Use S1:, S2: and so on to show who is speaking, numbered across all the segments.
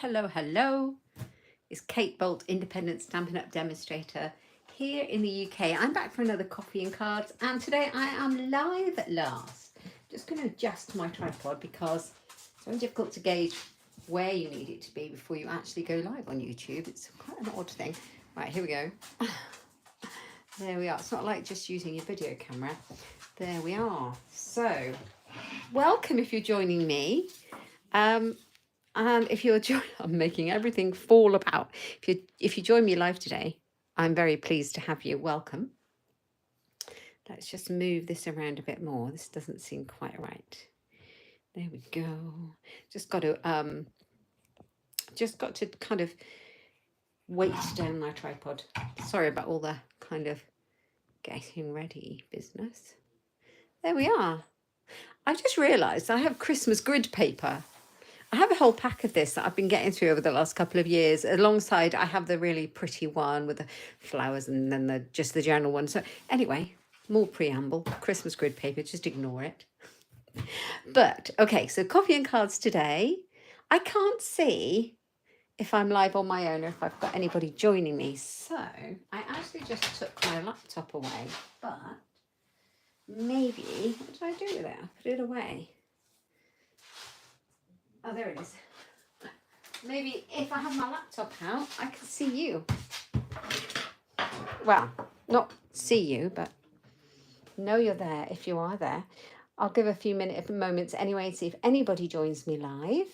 S1: Hello, hello. It's Kate Bolt, independent Stampin' Up demonstrator here in the UK. I'm back for another coffee and cards, and today I am live at last. Just going to adjust my tripod because it's very difficult to gauge where you need it to be before you actually go live on YouTube. It's quite an odd thing. Right, here we go. There we are. It's not like just using your video camera. There we are. So, welcome if you're joining me. And if you're I'm making everything fall about. If you join me live today, I'm very pleased to have you. Welcome. Let's just move this around a bit more. This doesn't seem quite right. There we go. Just got to kind of weight down my tripod. Sorry about all the kind of getting ready business. There we are. I just realized I have Christmas grid paper. I have a whole pack of this that I've been getting through over the last couple of years. Alongside, I have the really pretty one with the flowers and then just the general one. So anyway, more preamble, Christmas grid paper, just ignore it. But okay, so coffee and cards today. I can't see if I'm live on my own or if I've got anybody joining me. So I actually just took my laptop away, but maybe, what did I do with it? I put it away. Oh, there it is. Maybe if I have my laptop out, I can see you. Well, not see you, but know you're there if you are there. I'll give a few moments anyway to see if anybody joins me live.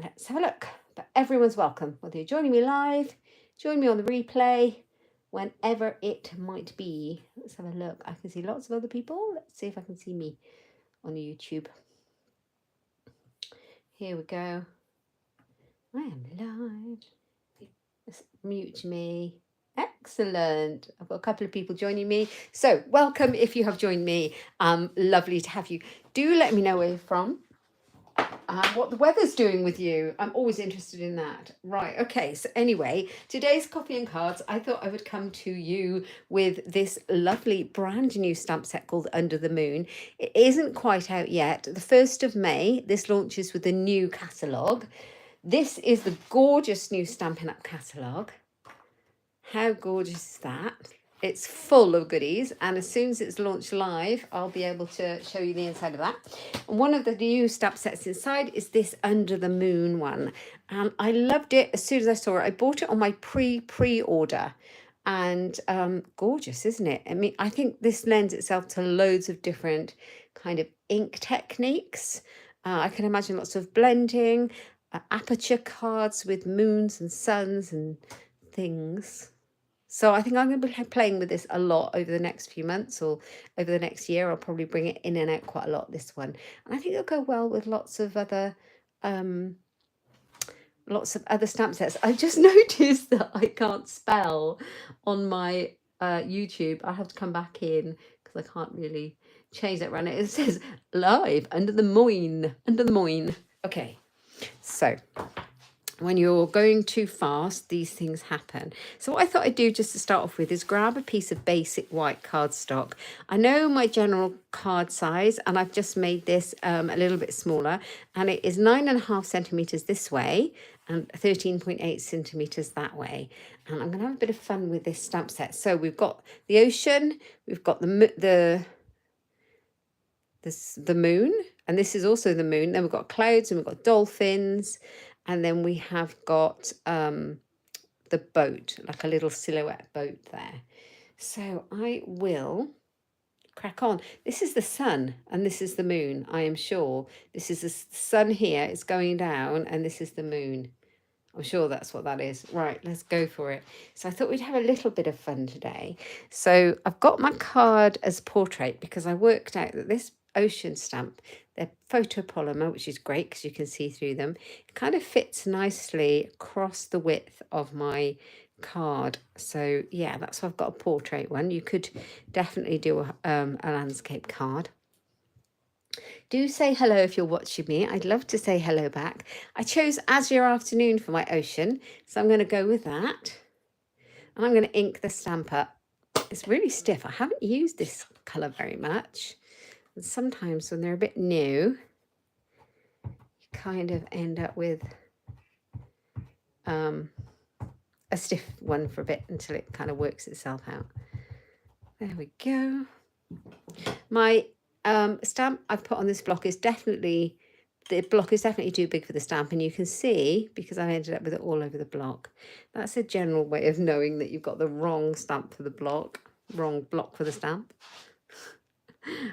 S1: Let's have a look. But everyone's welcome, whether you're joining me live, join me on the replay, whenever it might be. Let's have a look. I can see lots of other people. Let's see if I can see me on YouTube. Here we go. I am live. Let's mute me. Excellent. I've got a couple of people joining me. So welcome if you have joined me. Lovely to have you. Do let me know where you're from. What the weather's doing with you. I'm always interested in that. Right, okay, so anyway, today's coffee and cards, I thought I would come to you with this lovely brand new stamp set called Under the Moon. It isn't quite out yet. The 1st of May, this launches with a new catalogue. This is the gorgeous new Stampin' Up catalogue. How gorgeous is that? It's full of goodies, and as soon as it's launched live, I'll be able to show you the inside of that. And one of the new stamp sets inside is this Under the Moon one, and I loved it as soon as I saw it. I bought it on my pre-order, and gorgeous, isn't it? I mean, I think this lends itself to loads of different kind of ink techniques. I can imagine lots of blending, aperture cards with moons and suns and things. So I think I'm going to be playing with this a lot over the next few months, or over the next year. I'll probably bring it in and out quite a lot, this one. And I think it'll go well with lots of other stamp sets. I just noticed that I can't spell on my YouTube. I have to come back in because I can't really change that around. It says live under the moon. Okay, so when you're going too fast, these things happen. So what I thought I'd do just to start off with is grab a piece of basic white cardstock. I know my general card size, and I've just made this a little bit smaller, and it is 9.5 centimeters this way and 13.8 centimeters that way. And I'm going to have a bit of fun with this stamp set. So we've got the ocean, we've got the moon, and this is also the moon. Then we've got clouds, and we've got dolphins. And then we have got the boat, like a little silhouette boat there. So I will crack on. This is the sun and this is the moon, I am sure. This is the sun here, it's going down, and this is the moon. I'm sure that's what that is. Right, let's go for it. So I thought we'd have a little bit of fun today. So I've got my card as portrait because I worked out that this ocean stamp, they're photopolymer, which is great because you can see through them. It kind of fits nicely across the width of my card. So yeah, that's why I've got a portrait one. You could definitely do a landscape card. Do say hello if you're watching me. I'd love to say hello back. I chose Azure Afternoon for my ocean, so I'm going to go with that. And I'm going to ink the stamp up. It's really stiff. I haven't used this colour very much. And sometimes when they're a bit new, kind of end up with a stiff one for a bit until it kind of works itself out. There we go. My stamp I've put on this block is definitely, the block is definitely too big for the stamp, and you can see, because I ended up with it all over the block, that's a general way of knowing that you've got the wrong stamp for the block, wrong block for the stamp.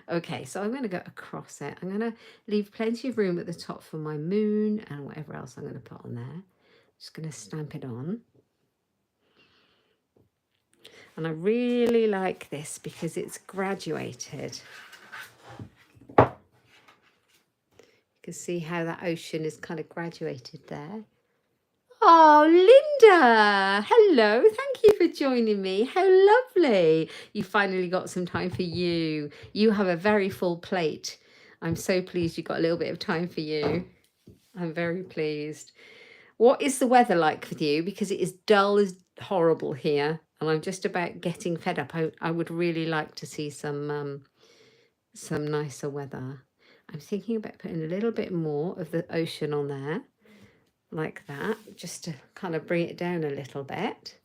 S1: Okay, so I'm going to go across it. I'm going to leave plenty of room at the top for my moon and whatever else I'm going to put on there. Just going to stamp it on. And I really like this because it's graduated. You can see how that ocean is kind of graduated there. Oh, Linda, hello. Thank you for joining me. How lovely. You finally got some time for you. You have a very full plate. I'm so pleased you got a little bit of time for you. I'm very pleased. What is the weather like with you? Because it is dull as horrible here, and I'm just about getting fed up. I would really like to see some nicer weather. I'm thinking about putting a little bit more of the ocean on there, like that, just to kind of bring it down a little bit.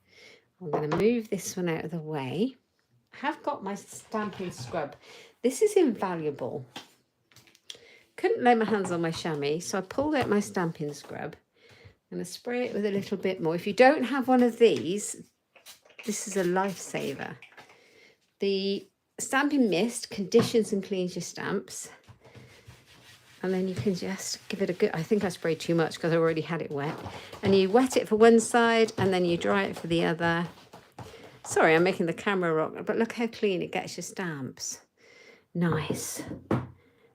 S1: I'm going to move this one out of the way. I have got my stamping scrub. This is invaluable. Couldn't lay my hands on my chamois, so I pulled out my stamping scrub. I'm going to spray it with a little bit more. If you don't have one of these, this is a lifesaver. The stamping mist conditions and cleans your stamps. And then you can just give it a good, I think I sprayed too much because I already had it wet. And you wet it for one side and then you dry it for the other. Sorry, I'm making the camera rock, but look how clean it gets your stamps. Nice.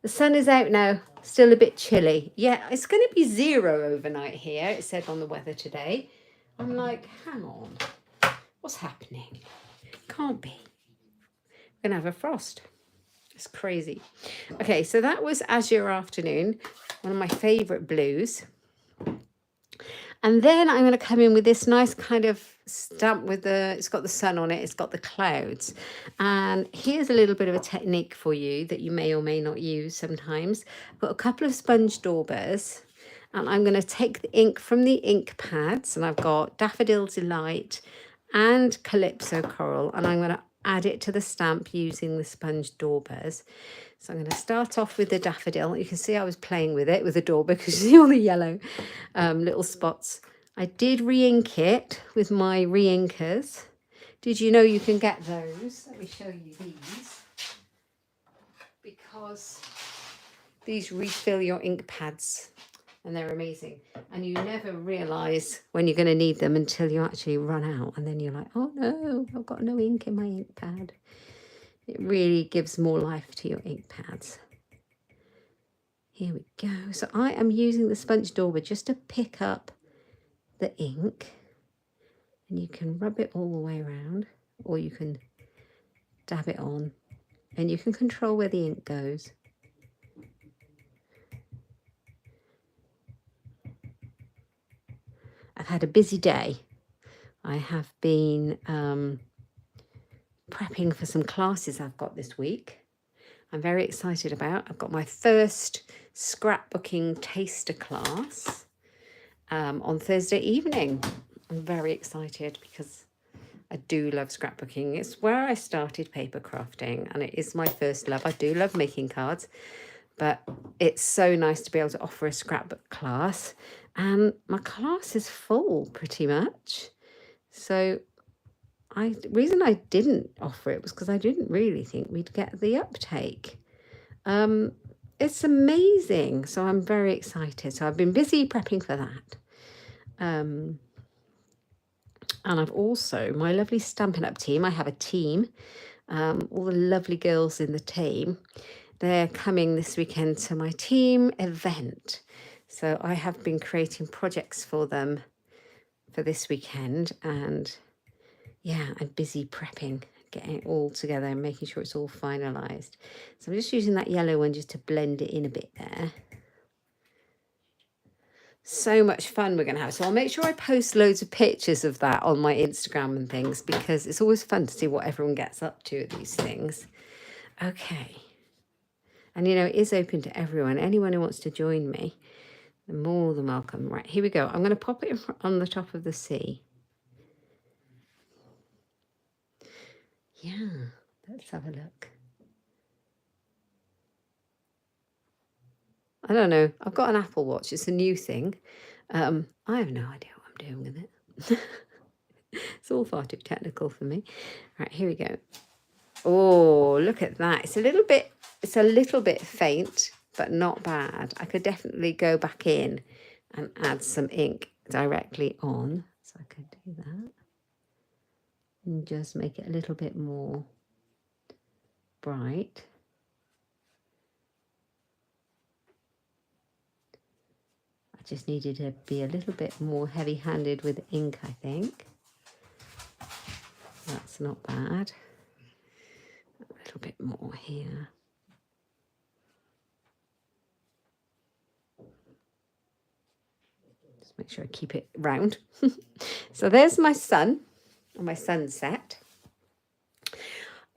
S1: The sun is out now, still a bit chilly. Yeah, it's going to be 0 overnight here, it said on the weather today. I'm like, hang on, what's happening? Can't be. We're going to have a frost. It's crazy. Okay, so that was Azure Afternoon, one of my favourite blues. And then I'm going to come in with this nice kind of stamp with it's got the sun on it, it's got the clouds. And here's a little bit of a technique for you that you may or may not use sometimes. I've got a couple of sponge daubers, and I'm going to take the ink from the ink pads, and I've got Daffodil Delight and Calypso Coral, and I'm going to add it to the stamp using the sponge daubers. So I'm going to start off with the daffodil. You can see I was playing with it with the dauber because you see all the yellow little spots. I did re-ink it with my re-inkers. Did you know you can get those? Let me show you these. Because these refill your ink pads and they're amazing. And you never realise when you're going to need them until you actually run out. And then you're like, oh no, I've got no ink in my ink pad. It really gives more life to your ink pads. Here we go. So I am using the sponge dauber just to pick up the ink. And you can rub it all the way around, or you can dab it on. And you can control where the ink goes. I've had a busy day. I have been prepping for some classes I've got this week. I'm very excited about. I've got my first scrapbooking taster class on Thursday evening. I'm very excited because I do love scrapbooking. It's where I started paper crafting, and it is my first love. I do love making cards, but it's so nice to be able to offer a scrapbook class. And my class is full pretty much. So the reason I didn't offer it was because I didn't really think we'd get the uptake. It's amazing. So I'm very excited. So I've been busy prepping for that. And I've also, my lovely Stampin' Up team, I have a team, all the lovely girls in the team, they're coming this weekend to my team event. So I have been creating projects for them for this weekend, and yeah, I'm busy prepping, getting it all together and making sure it's all finalised. So I'm just using that yellow one just to blend it in a bit there. So much fun we're going to have. So I'll make sure I post loads of pictures of that on my Instagram and things, because it's always fun to see what everyone gets up to at these things. Okay. And, you know, it is open to everyone. Anyone who wants to join me. They're more than welcome. Right, here we go. I'm going to pop it on the top of the C. Yeah, let's have a look. I don't know. I've got an Apple Watch. It's a new thing. I have no idea what I'm doing with it. It's all far too technical for me. Right, here we go. Oh, look at that. It's a little bit faint, but not bad. I could definitely go back in and add some ink directly on. So I could do that. And just make it a little bit more bright. I just needed to be a little bit more heavy-handed with ink, I think. That's not bad. A little bit more here. Just make sure I keep it round. So there's my sun, or my sunset.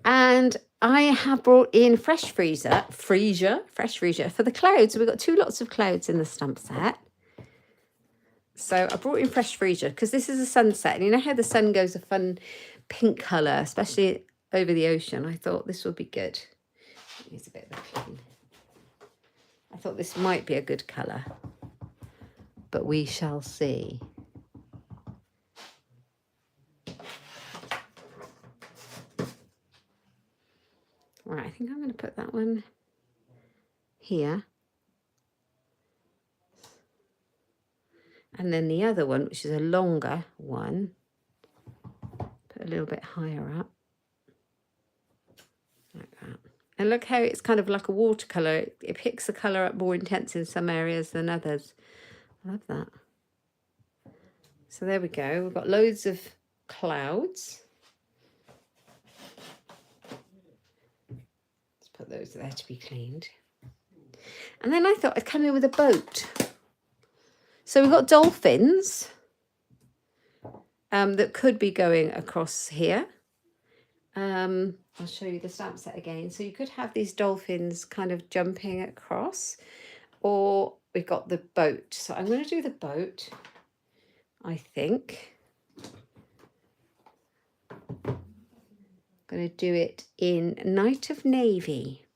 S1: And I have brought in fresh freezer for the clouds. We've got 2 lots of clouds in the stamp set. So I brought in fresh freezer because this is a sunset. And you know how the sun goes a fun pink colour, especially over the ocean. I thought this would be good. It's a bit of a clean. I thought this might be a good colour, but we shall see. Right, I think I'm going to put that one here. And then the other one, which is a longer one, put a little bit higher up. Like that. And look how it's kind of like a watercolour. It picks the colour up more intense in some areas than others. I love that. So there we go. We've got loads of clouds. Let's put those there to be cleaned. And then I thought I'd come in with a boat. So we've got dolphins that could be going across here. I'll show you the stamp set again. So you could have these dolphins kind of jumping across, or we've got the boat. So I'm going to do the boat, I think. I'm going to do it in Night of Navy.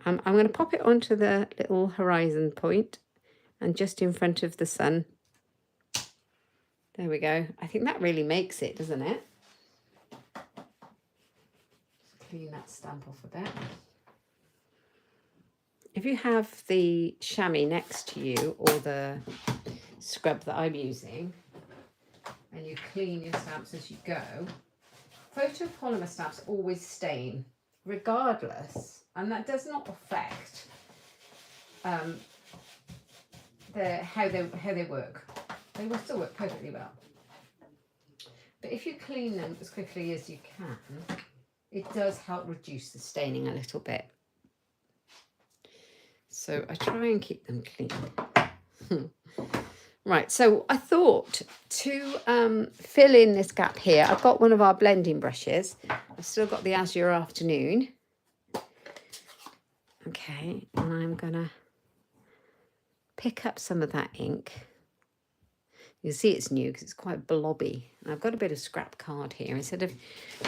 S1: I'm going to pop it onto the little horizon point and just in front of the sun. There we go. I think that really makes it, doesn't it? Just clean that stamp off a bit. If you have the chamois next to you or the scrub that I'm using, and you clean your stamps as you go, photopolymer stamps always stain, regardless, and that does not affect how they work. They will still work perfectly well. But if you clean them as quickly as you can, it does help reduce the staining a little bit. So I try and keep them clean. Right, so I thought to fill in this gap here, I've got one of our blending brushes. I've still got the Azure Afternoon. Okay, and I'm going to pick up some of that ink. You see it's new because it's quite blobby. I've got a bit of scrap card here instead of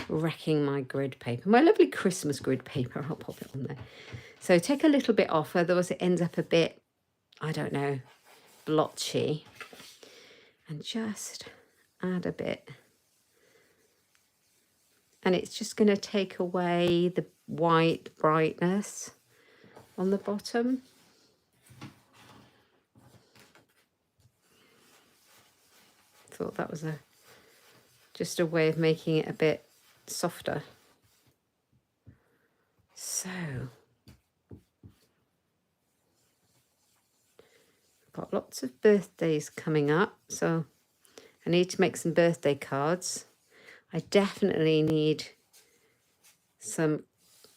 S1: wrecking my grid paper. My lovely Christmas grid paper, I'll pop it on there. So take a little bit off, otherwise it ends up a bit, I don't know, blotchy. And just add a bit. And it's just going to take away the white brightness on the bottom. Thought that was just a way of making it a bit softer. So got lots of birthdays coming up, so I need to make some birthday cards. I definitely need some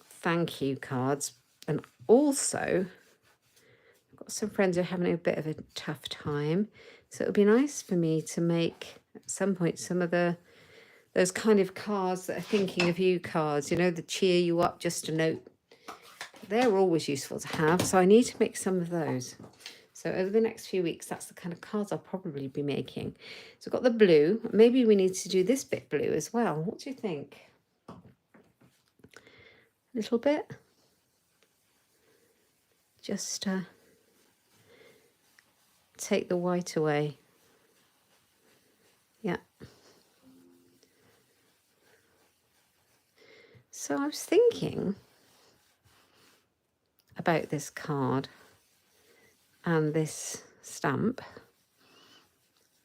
S1: thank you cards, and also I've got some friends who are having a bit of a tough time, so it would be nice for me to make at some point some of the those kind of cards that are thinking of you cards, you know, the cheer you up, just a note. They're always useful to have. So I need to make some of those. So over the next few weeks, that's the kind of cards I'll probably be making. So I've got the blue. Maybe we need to do this bit blue as well. What do you think? A little bit? Just take the white away. Yeah. So I was thinking about this card and this stamp.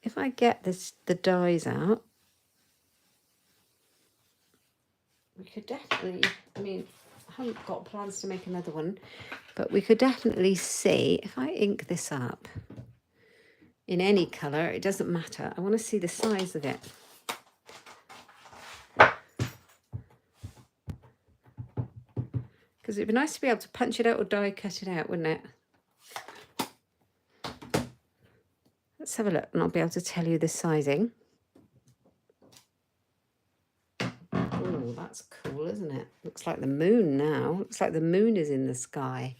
S1: If I get the dies out, we could definitely, I mean, I haven't got plans to make another one, but we could definitely see, if I ink this up in any colour, it doesn't matter. I want to see the size of it. Because it'd be nice to be able to punch it out or die cut it out, wouldn't it? Let's have a look and I'll be able to tell you the sizing. Oh, that's cool, isn't it? Looks like the moon now. Looks like the moon is in the sky.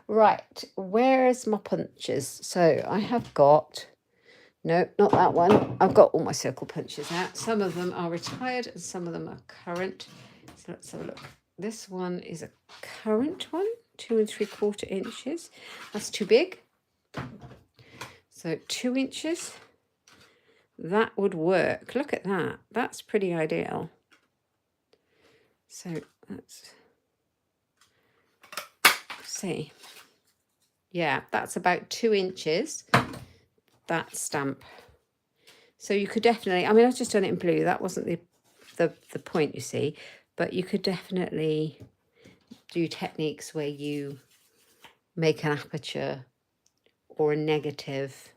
S1: Right, where's my punches? So I have got, no, not that one. I've got all my circle punches out. Some of them are retired and some of them are current. So let's have a look. This one is a current one, 2 3/4 inches. That's too big. So 2 inches, that would work. Look at that. That's pretty ideal. So let's see. Yeah, that's about 2 inches, that stamp. So you could definitely, I mean, I've just done it in blue. That wasn't the point, you see. But you could definitely do techniques where you make an aperture or a negative.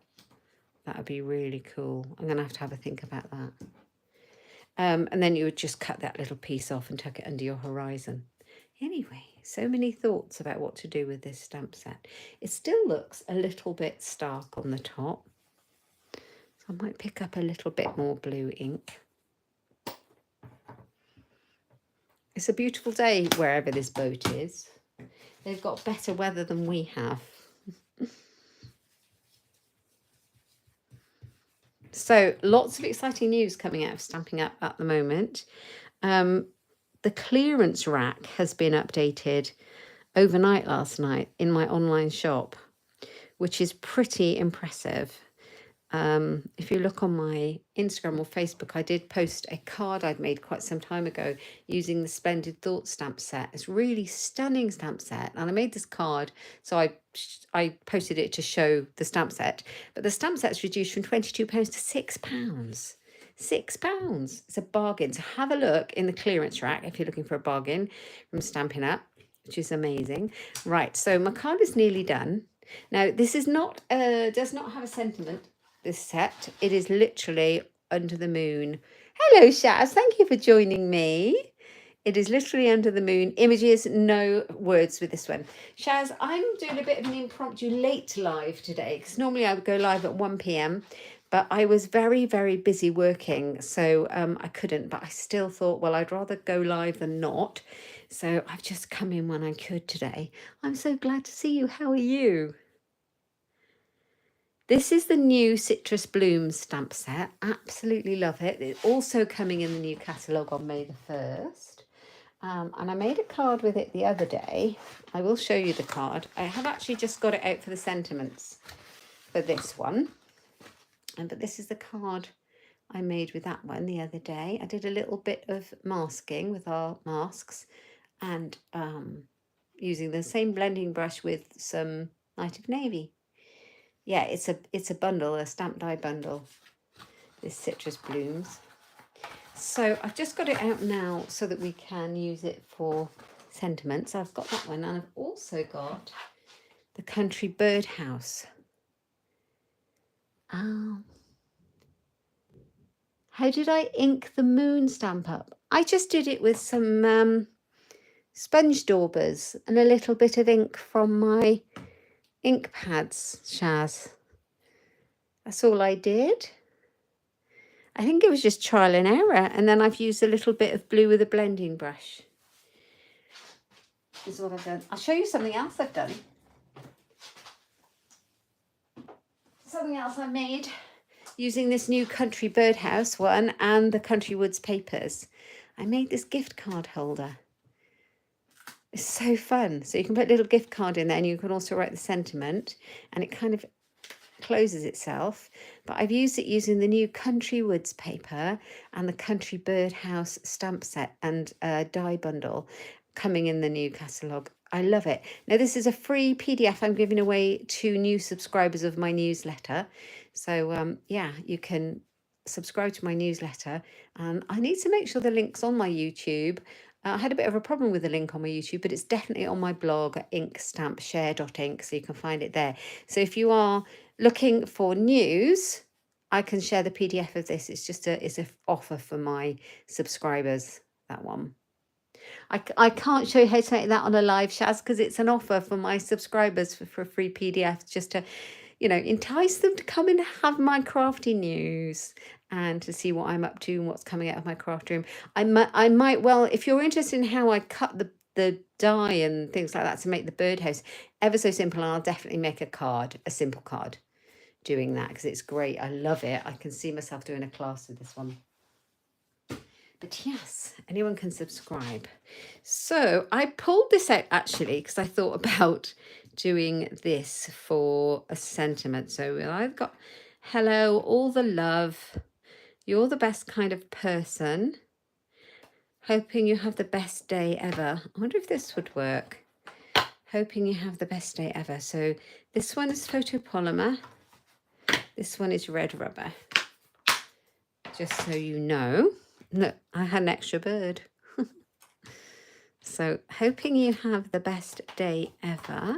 S1: That would be really cool. I'm going to have a think about that. And then you would just cut that little piece off and tuck it under your horizon. Anyway, so many thoughts about what to do with this stamp set. It still looks a little bit stark on the top. So I might pick up a little bit more blue ink. It's a beautiful day wherever this boat is. They've got better weather than we have. So lots of exciting news coming out of Stampin' Up at the moment. The clearance rack has been updated overnight last night in my online shop, which is pretty impressive. If you look on my Instagram or Facebook, I did post a card I'd made quite some time ago using the Splendid Thoughts stamp set. It's a really stunning stamp set. And I made this card, so I posted it to show the stamp set. But the stamp set's reduced from £22 to £6. £6. It's a bargain. So have a look in the clearance rack if you're looking for a bargain from Stampin' Up, which is amazing. Right, so my card is nearly done. Now, this is not does not have a sentiment, this set. It is literally under the moon. Hello, Shaz. Thank you for joining me. It is literally under the moon. Images, no words with this one. Shaz, I'm doing a bit of an impromptu late live today because normally I would go live at 1 p.m. But I was very, very busy working, so I couldn't. But I still thought, well, I'd rather go live than not. So I've just come in when I could today. I'm so glad to see you. How are you? This is the new Citrus Blooms stamp set. Absolutely love it. It's also coming in the new catalogue on May the 1st. And I made a card with it the other day. I will show you the card. I have actually just got it out for the sentiments for this one. But this is the card I made with that one the other day. I did a little bit of masking with our masks and using the same blending brush with some Night of Navy. Yeah, it's a bundle, a stamp die bundle, this Citrus Blooms. So I've just got it out now so that we can use it for sentiments. I've got that one, and I've also got the Country Birdhouse. How did I ink the moon stamp up? I just did it with some sponge daubers and a little bit of ink from my ink pads, Shaz. That's all I did. I think it was just trial and error. And then I've used a little bit of blue with a blending brush. This is what I've done. I'll show you something else I've done. Something else I made using this new Country Birdhouse one and the Country Woods papers. I made this gift card holder. It's so fun. So you can put a little gift card in there and you can also write the sentiment and it kind of closes itself. But I've used it using the new Country Woods paper and the Country Birdhouse stamp set and die bundle coming in the new catalogue. I love it. Now, this is a free PDF I'm giving away to new subscribers of my newsletter. So, yeah, you can subscribe to my newsletter. I need to make sure the link's on my YouTube. I had a bit of a problem with the link on my YouTube, but it's definitely on my blog at inkstampshare.ink, so you can find it there. So if you are looking for news, I can share the PDF of this. It's an offer for my subscribers, that one. I can't show you how to make that on a live, Shaz, because it's an offer for my subscribers for a free PDF, just to, you know, entice them to come and have my crafty news and to see what I'm up to and what's coming out of my craft room. I might, well, if you're interested in how I cut the die and things like that to make the birdhouse, ever so simple, and I'll definitely make a simple card doing that because it's great. I love it. I can see myself doing a class with this one. But yes, anyone can subscribe. So I pulled this out actually because I thought about doing this for a sentiment. So I've got, hello, all the love. You're the best kind of person. Hoping you have the best day ever. I wonder if this would work. Hoping you have the best day ever. So this one is photopolymer. This one is red rubber. Just so you know. Look, I had an extra bird. So hoping you have the best day ever.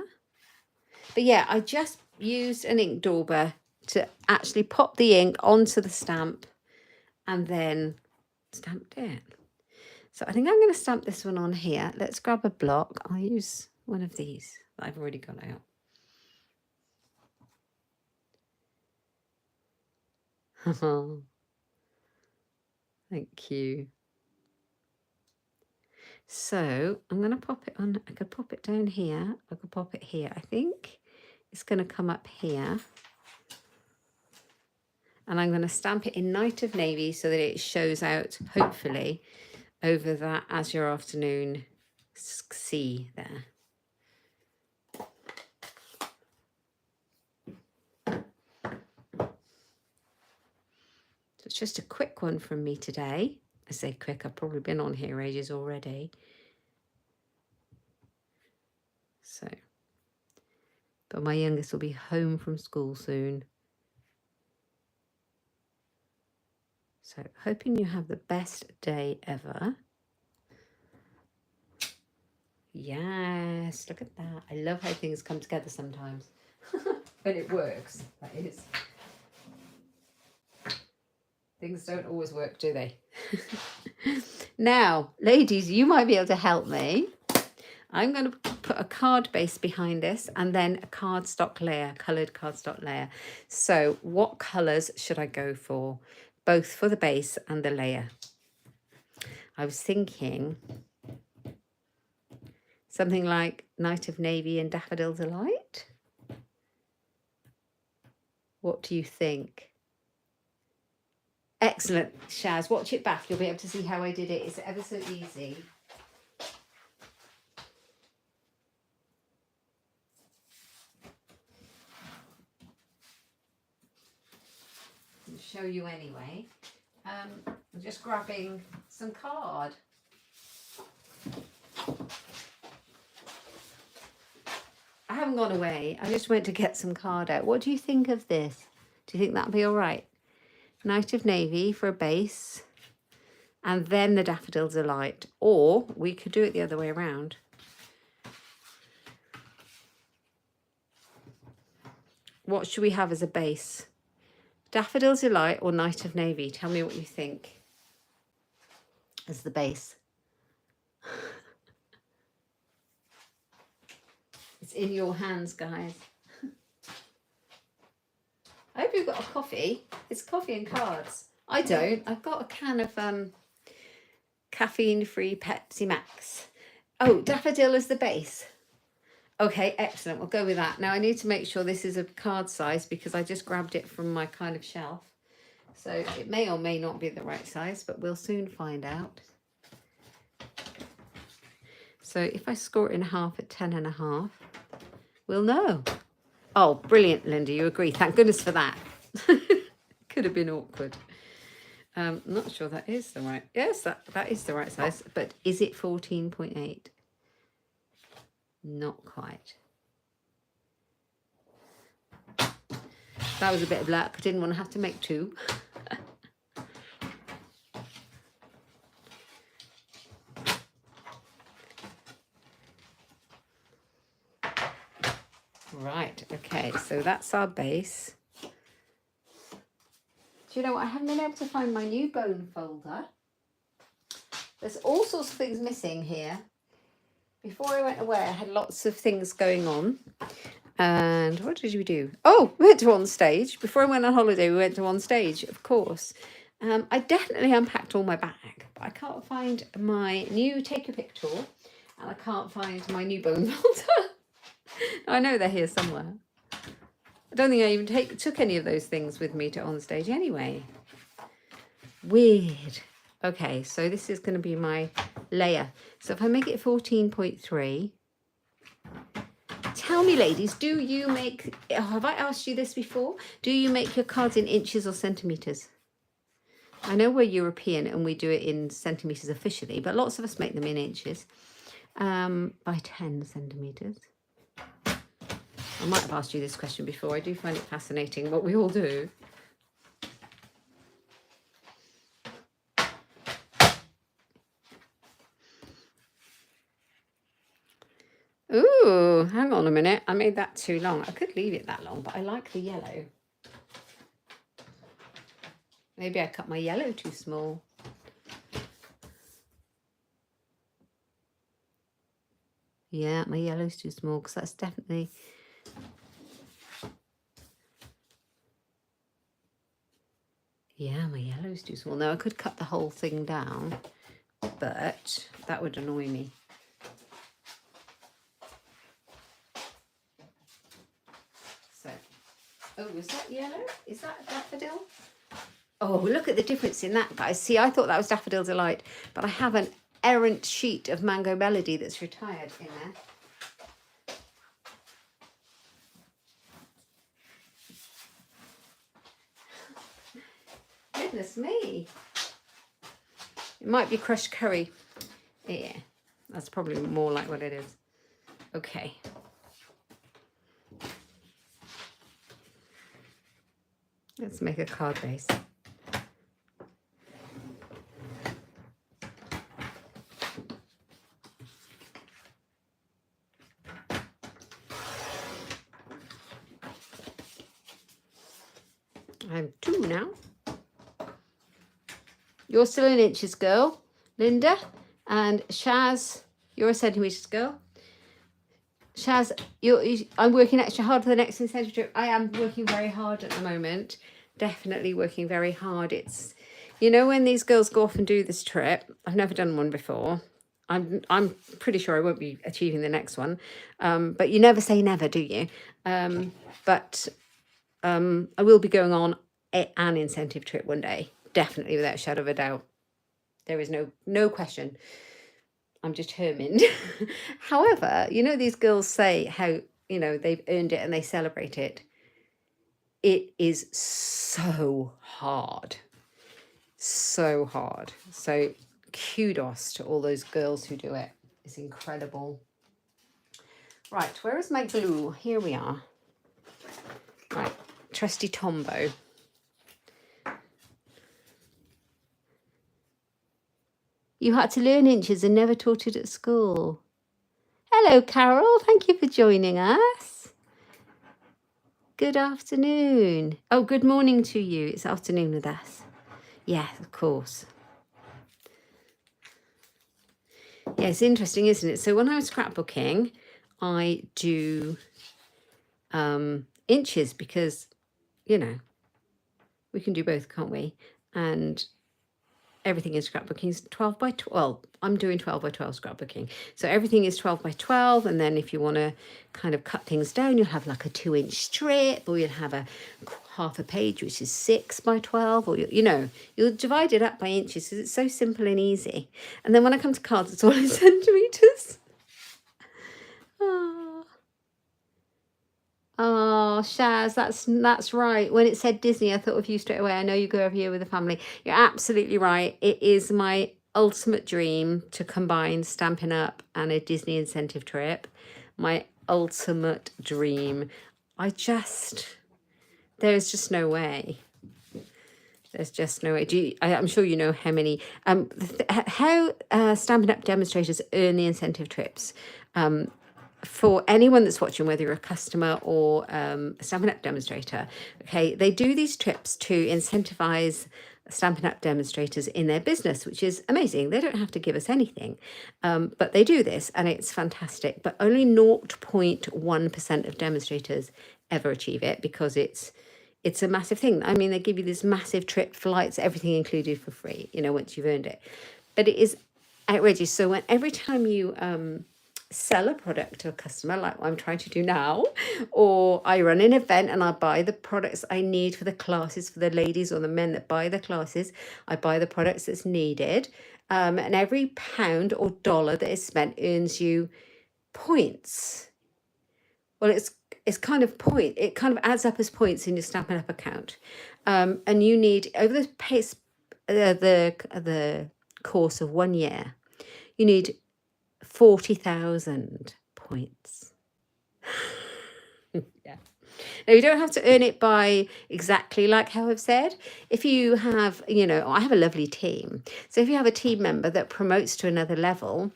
S1: But yeah, I just used an ink dauber to actually pop the ink onto the stamp and then stamped it. So I think I'm going to stamp this one on here. Let's grab a block. I'll use one of these that I've already got out. Thank you. So I'm going to pop it on. I could pop it down here. I could pop it here. I think it's going to come up here. And I'm going to stamp it in Night of Navy so that it shows out, hopefully, over that Azure Afternoon sea there. So it's just a quick one from me today. I say quick, I've probably been on here ages already. So, but my youngest will be home from school soon. So, hoping you have the best day ever. Yes, look at that. I love how things come together sometimes. When it works, that is. Things don't always work, do they? Now, ladies, you might be able to help me. I'm going to put a card base behind this and then a cardstock layer, coloured cardstock layer. So what colours should I go for, both for the base and the layer? I was thinking something like Night of Navy and Daffodil Delight. What do you think? Excellent, Shaz. Watch it back. You'll be able to see how I did it. It's ever so easy. I'll show you anyway. I'm just grabbing some card. I haven't gone away. I just went to get some card out. What do you think of this? Do you think that'll be all right? Night of Navy for a base and then the Daffodil Delight, or we could do it the other way around. What should we have as a base? Daffodil Delight or Night of Navy? Tell me what you think as the base. It's in your hands, guys. I hope you've got a coffee. It's coffee and cards. I don't. I've got a can of caffeine-free Pepsi Max. Oh, daffodil is the base. Okay, excellent. We'll go with that. Now I need to make sure this is a card size because I just grabbed it from my kind of shelf. So it may or may not be the right size, but we'll soon find out. So if I score it in half at 10.5, we'll know. Oh, brilliant, Linda. You agree. Thank goodness for that. Could have been awkward. Not sure that is the right. Yes, that is the right size. But is it 14.8? Not quite. That was a bit of luck. I didn't want to have to make two. Right, okay, so that's our base. Do you know what? I haven't been able to find my new bone folder. There's all sorts of things missing here. Before I went away, I had lots of things going on. And what did we do? Oh, we went to On Stage. Before I went on holiday, we went to On Stage, of course. I definitely unpacked all my bag, but I can't find my new Take a Pic tool, and I can't find my new bone folder. I know they're here somewhere. I don't think I even took any of those things with me to On Stage anyway. Weird. Okay, so this is going to be my layer. So if I make it 14.3, tell me, ladies, do you make, have I asked you this before? Do you make your cards in inches or centimetres? I know we're European and we do it in centimetres officially, but lots of us make them in inches. By 10 centimetres. I might have asked you this question before. I do find it fascinating what we all do. Ooh, hang on a minute. I made that too long. I could leave it that long, but I like the yellow. Maybe I cut my yellow too small. Yeah, my yellow's too small because that's definitely... Yeah, my yellow's too small. Now, I could cut the whole thing down, but that would annoy me. So, oh, was that yellow? Is that daffodil? Oh, look at the difference in that, guys. See, I thought that was Daffodil Delight, but I have an errant sheet of Mango Melody that's retired in there. Goodness me. It might be crushed curry. Yeah, that's probably more like what it is. Okay. Let's make a card base. I'm 2 now. You're still in inches, girl, Linda. And Shaz, you're a centimetres girl. Shaz, I'm working extra hard for the next incentive trip. I am working very hard at the moment. Definitely working very hard. It's, you know, when these girls go off and do this trip, I've never done one before. I'm pretty sure I won't be achieving the next one. But you never say never, do you? But I will be going on an incentive trip one day. Definitely, without a shadow of a doubt. There is no question. I'm determined. However, you know, these girls say how, you know, they've earned it and they celebrate it. It is so hard. So hard. So kudos to all those girls who do it. It's incredible. Right, where is my glue? Here we are. Right, trusty Tombow. You had to learn inches and never taught it at school. Hello, Carol. Thank you for joining us. Good afternoon. Oh, good morning to you. It's afternoon with us. Yes, of course. Yeah, it's interesting, isn't it? So when I was scrapbooking, I do inches because, you know, we can do both, can't we? and everything in scrapbooking is 12 by 12. Well, I'm doing 12 by 12 scrapbooking. So everything is 12 by 12. And then if you want to kind of cut things down, you'll have like a 2-inch strip, or you'll have a half a page, which is 6 by 12, or, you know, you'll divide it up by inches because it's so simple and easy. And then when I come to cards, it's all in centimeters. Oh, Shaz, that's right. When it said Disney, I thought of you straight away. I know you go every year with the family. You're absolutely right. It is my ultimate dream to combine Stampin' Up and a Disney incentive trip. My ultimate dream. There's just no way. There's just no way. I'm sure you know how many, how Stampin' Up demonstrators earn the incentive trips. For anyone that's watching, whether you're a customer or a Stampin' Up demonstrator, okay, they do these trips to incentivize Stampin' Up demonstrators in their business, which is amazing. They don't have to give us anything, but they do this, and it's fantastic. But only 0.1% of demonstrators ever achieve it, because it's a massive thing. I mean, they give you this massive trip, flights, everything included for free, you know, once you've earned it. But it is outrageous. So every time you sell a product to a customer, like I'm trying to do now, or I run an event and I buy the products I need for the classes for the ladies or the men that buy the classes, I buy the products that's needed, and every pound or dollar that is spent earns you points. Well, it's kind of it kind of adds up as points in your Stampin' Up account, and you need, over the pace the course of 1 year, you need 40,000 points. Yeah. Now, you don't have to earn it by exactly like how I've said. If you have, you know, I have a lovely team. So if you have a team member that promotes to another level,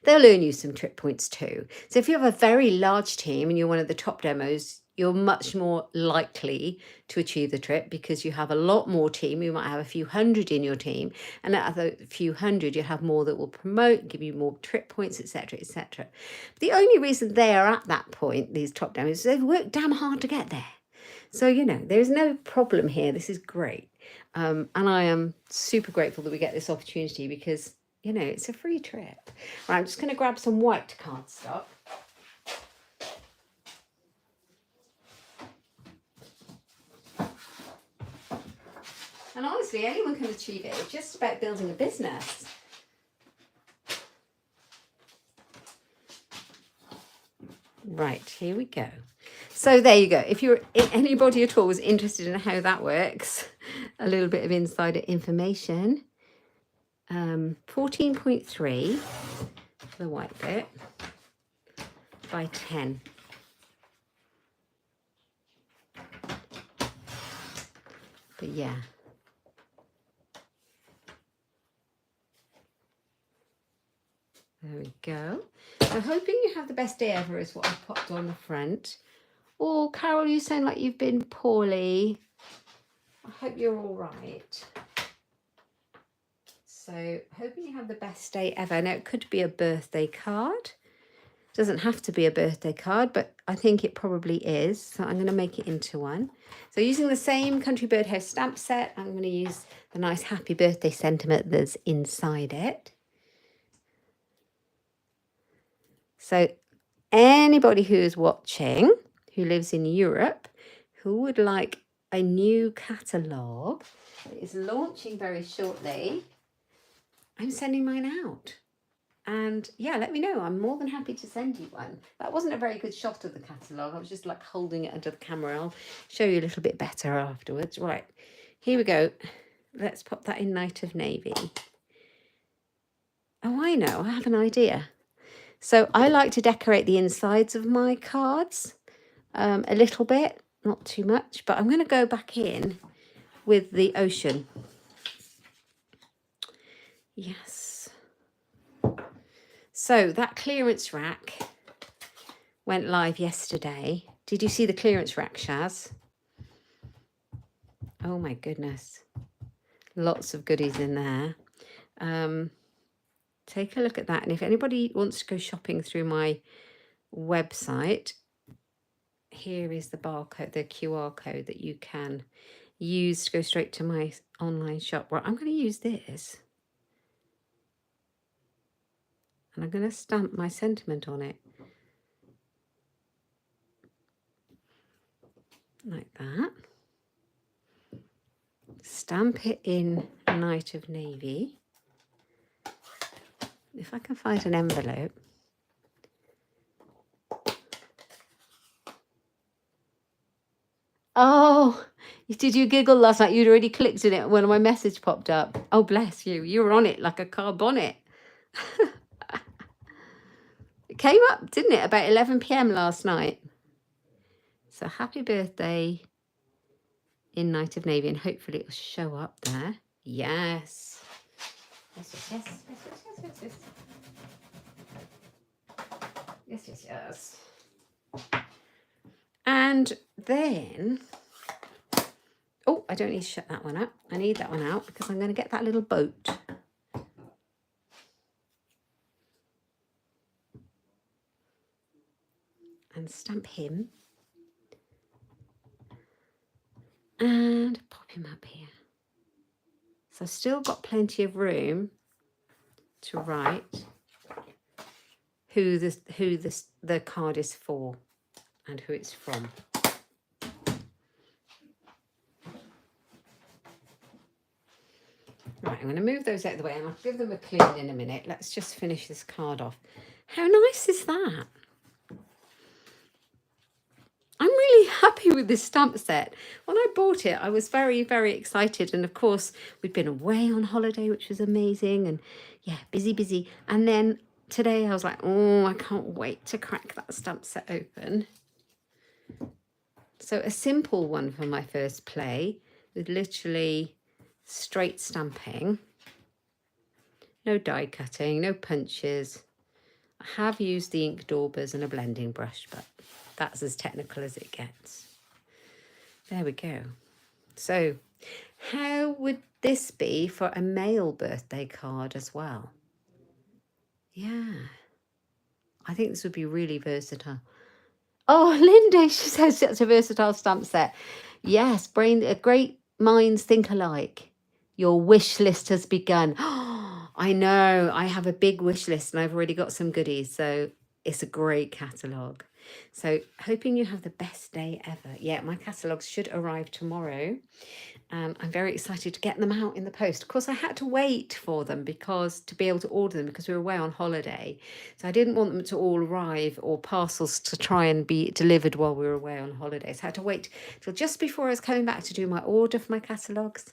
S1: they'll earn you some trip points too. So if you have a very large team and you're one of the top demos, you're much more likely to achieve the trip, because you have a lot more team. You might have a few hundred in your team, and out of a few hundred, you have more that will promote, give you more trip points, etc., etc. The only reason they are at that point, these top demos, is they've worked damn hard to get there. So, you know, there's no problem here. This is great. And I am super grateful that we get this opportunity, because, you know, it's a free trip. Right, I'm just going to grab some white cardstock. And honestly, anyone can achieve it. It's just about building a business. Right, here we go. So there you go. If anybody at all was interested in how that works, a little bit of insider information. 14.3 for the white bit by 10. But yeah. There we go. I'm hoping you have the best day ever is what I've popped on the front. Oh, Carol, you sound like you've been poorly. I hope you're all right. So, hoping you have the best day ever. Now, it could be a birthday card. It doesn't have to be a birthday card, but I think it probably is. So, I'm going to make it into one. So, using the same Country Birdhouse stamp set, I'm going to use the nice happy birthday sentiment that's inside it. So anybody who is watching, who lives in Europe, who would like a new catalogue that is launching very shortly, I'm sending mine out. And yeah, let me know. I'm more than happy to send you one. That wasn't a very good shot of the catalogue. I was just like holding it under the camera. I'll show you a little bit better afterwards. Right, here we go. Let's pop that in Night of Navy. Oh, I know. I have an idea. So I like to decorate the insides of my cards a little bit, not too much, but I'm going to go back in with the ocean. Yes. So that clearance rack went live yesterday. Did you see the clearance rack, Shaz? Oh my goodness. Lots of goodies in there. Take a look at that. And if anybody wants to go shopping through my website, here is the barcode, the QR code that you can use to go straight to my online shop. Well, I'm going to use this. And I'm going to stamp my sentiment on it. Like that. Stamp it in Night of Navy. If I can find an envelope. Oh, did you giggle last night? You'd already clicked on it when my message popped up. Oh, bless you. You were on it like a car bonnet. It came up, didn't it, about 11 p.m. last night. So happy birthday in Night of Navy, and hopefully it'll show up there. Yes. Yes. And then, oh, I don't need to shut that one up. I need that one out because I'm going to get that little boat. And stamp him. And pop him up here. So I've still got plenty of room to write who the card is for and who it's from. Right, I'm going to move those out of the way and I'll give them a clean in a minute. Let's just finish this card off. How nice is that? I'm really happy with this stamp set. When I bought it, I was very, very excited. And of course, we'd been away on holiday, which was amazing. And yeah, busy. And then today I was like, oh, I can't wait to crack that stamp set open. So a simple one for my first play with literally straight stamping. No die cutting, no punches. I have used the ink daubers and a blending brush, but that's as technical as it gets. There we go. So how would this be for a male birthday card as well? Yeah, I think this would be really versatile. Oh, Linda, she says it's a versatile stamp set. Yes, great minds think alike. Your wish list has begun. I know, I have a big wish list and I've already got some goodies. So it's a great catalogue. So hoping you have the best day ever. Yeah, my catalogues should arrive tomorrow. I'm very excited to get them out in the post. Of course, I had to wait for them to be able to order them because we were away on holiday. So I didn't want them to all arrive or parcels to try and be delivered while we were away on holiday. So I had to wait till just before I was coming back to do my order for my catalogues.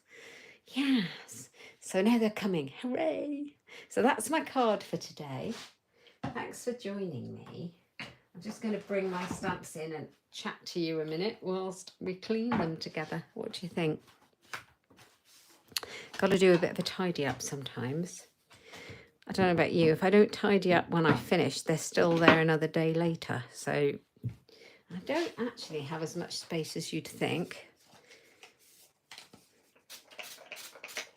S1: Yes. So now they're coming. Hooray. So that's my card for today. Thanks for joining me. I'm just going to bring my stamps in and chat to you a minute whilst we clean them together. What do you think? Got to do a bit of a tidy up sometimes. I don't know about you. If I don't tidy up when I finish, they're still there another day later. So I don't actually have as much space as you'd think.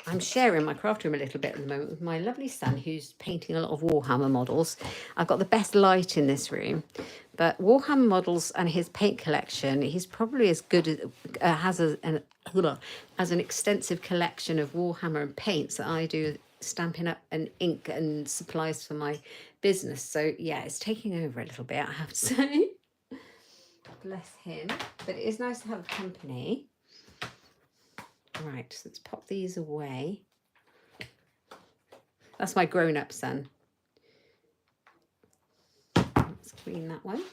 S1: I'm sharing my craft room a little bit at the moment with my lovely son who's painting a lot of Warhammer models. I've got the best light in this room, but Warhammer models and his paint collection, he's probably as good as as an extensive collection of Warhammer and paints that I do Stampin' Up and ink and supplies for my business. So yeah, it's taking over a little bit, I have to say. Bless him. But it is nice to have company. Right, so let's pop these away. That's my grown-up son. Let's clean that one.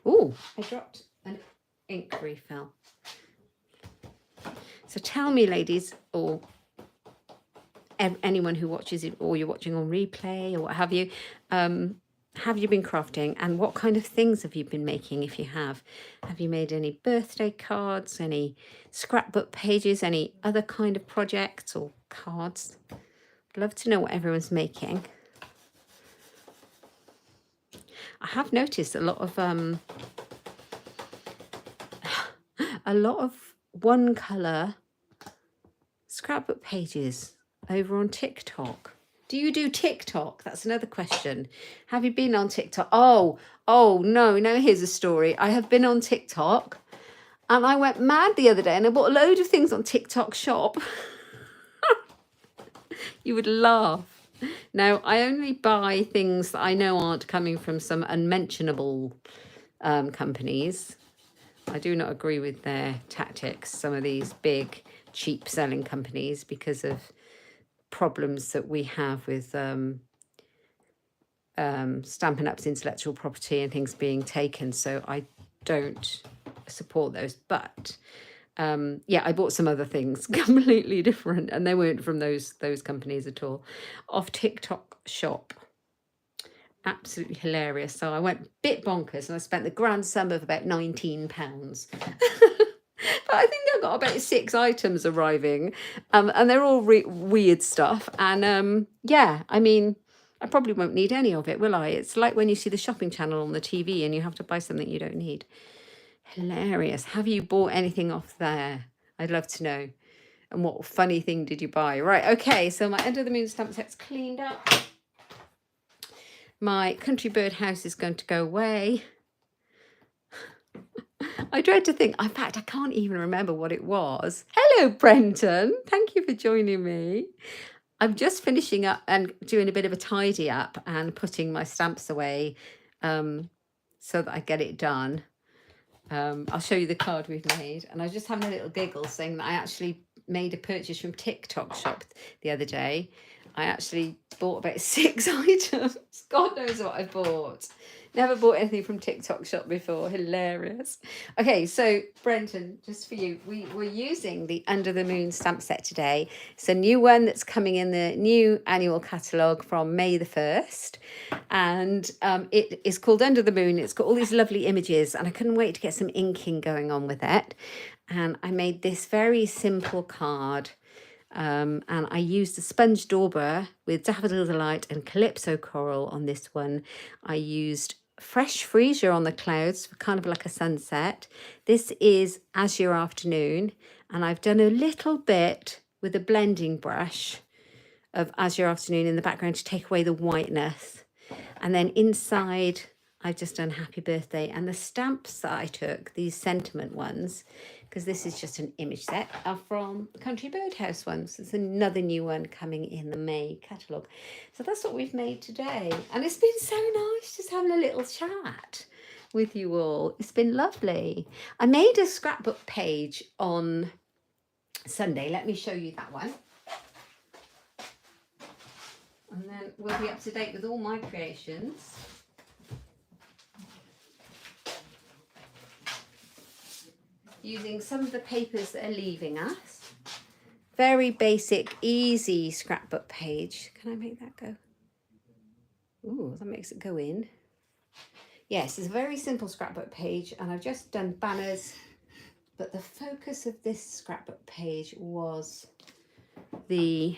S1: Oh, I dropped an ink refill. So tell me, ladies, or anyone who watches it, or you're watching on replay or what have you been crafting, and what kind of things have you been making? If you have you made any birthday cards, any scrapbook pages, any other kind of projects or cards? I'd love to know what everyone's making. I have noticed a lot of one colour scrapbook pages over on TikTok. Do you do TikTok? That's another question. Have you been on TikTok? Oh, no, here's a story. I have been on TikTok And I went mad the other day and I bought a load of things on TikTok Shop. You would laugh. Now, I only buy things that I know aren't coming from some unmentionable companies. I do not agree with their tactics, some of these big, cheap selling companies, because of problems that we have with Stampin' Up's intellectual property and things being taken. So I don't support those. But yeah, I bought some other things completely different, and they weren't from those companies at all. Off TikTok Shop. Absolutely hilarious. So I went a bit bonkers and I spent the grand sum of about £19. But I think I've got about 6 items arriving, and they're all weird stuff. And yeah, I mean, I probably won't need any of it, will I? It's like when you see the shopping channel on the TV and you have to buy something you don't need. Hilarious. Have you bought anything off there? I'd love to know. And what funny thing did you buy? Right, okay, so my Under the Moon stamp set's cleaned up. My country bird house is going to go away. I dread to think, in fact, I can't even remember what it was. Hello, Brenton. Thank you for joining me. I'm just finishing up and doing a bit of a tidy up and putting my stamps away so that I get it done. I'll show you the card we've made. And I was just having a little giggle saying that I actually made a purchase from TikTok Shop the other day. I actually bought about 6 items. God knows what I bought. Never bought anything from TikTok Shop before. Hilarious. Okay, so Brenton, just for you, we're using the Under the Moon stamp set today. It's a new one that's coming in the new annual catalogue from May the 1st. And it is called Under the Moon. It's got all these lovely images, and I couldn't wait to get some inking going on with it. And I made this very simple card. And I used a sponge dauber with Daffodil Delight and Calypso Coral on this one. I used Fresh Freesia on the clouds for kind of like a sunset. This is Azure Afternoon, and I've done a little bit with a blending brush of Azure Afternoon in the background to take away the whiteness. And then inside, I've just done Happy Birthday. And the stamps that I took, these sentiment ones, because this is just an image set, are from Country Birdhouse ones. There's another new one coming in the May catalogue. So that's what we've made today. And it's been so nice just having a little chat with you all. It's been lovely. I made a scrapbook page on Sunday. Let me show you that one. And then we'll be up to date with all my creations. Using some of the papers that are leaving us. Very basic, easy scrapbook page. Can I make that go? Ooh, that makes it go in. Yes, it's a very simple scrapbook page, and I've just done banners, but the focus of this scrapbook page was the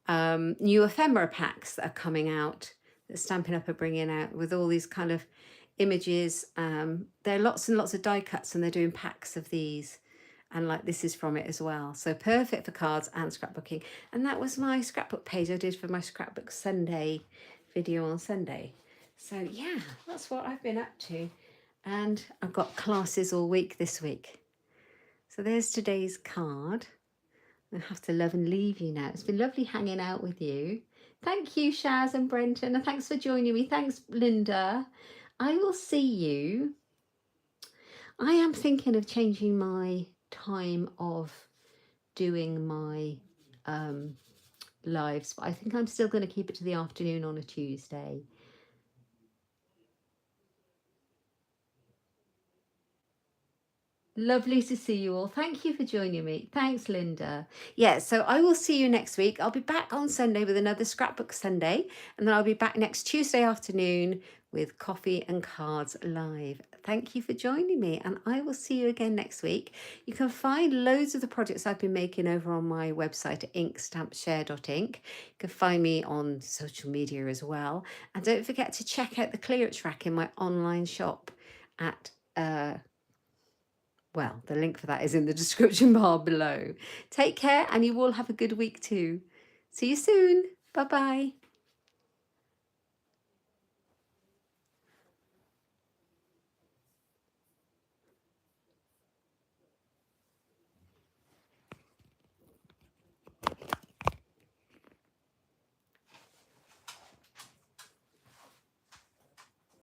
S1: new ephemera packs that are coming out, that Stampin' Up are bringing out, with all these kind of images. There are lots and lots of die cuts, and they're doing packs of these, and like this is from it as well. So perfect for cards and scrapbooking. And that was my scrapbook page I did for my Scrapbook Sunday video on Sunday. So yeah, that's what I've been up to. And I've got classes all week this week. So there's today's card. I have to love and leave you now. It's been lovely hanging out with you. Thank you, Shaz and Brenton, and thanks for joining me. Thanks, Linda. I will see you. I am thinking of changing my time of doing my lives, but I think I'm still going to keep it to the afternoon on a Tuesday. Lovely to see you all. Thank you for joining me. Thanks, Linda. Yeah, so I will see you next week. I'll be back on Sunday with another Scrapbook Sunday, and then I'll be back next Tuesday afternoon with Coffee and Cards Live. Thank you for joining me, and I will see you again next week. You can find loads of the projects I've been making over on my website at inkstampshare.ink. You can find me on social media as well. And don't forget to check out the clearance rack in my online shop at well, the link for that is in the description bar below. Take care, and you all have a good week too. See you soon. Bye-bye.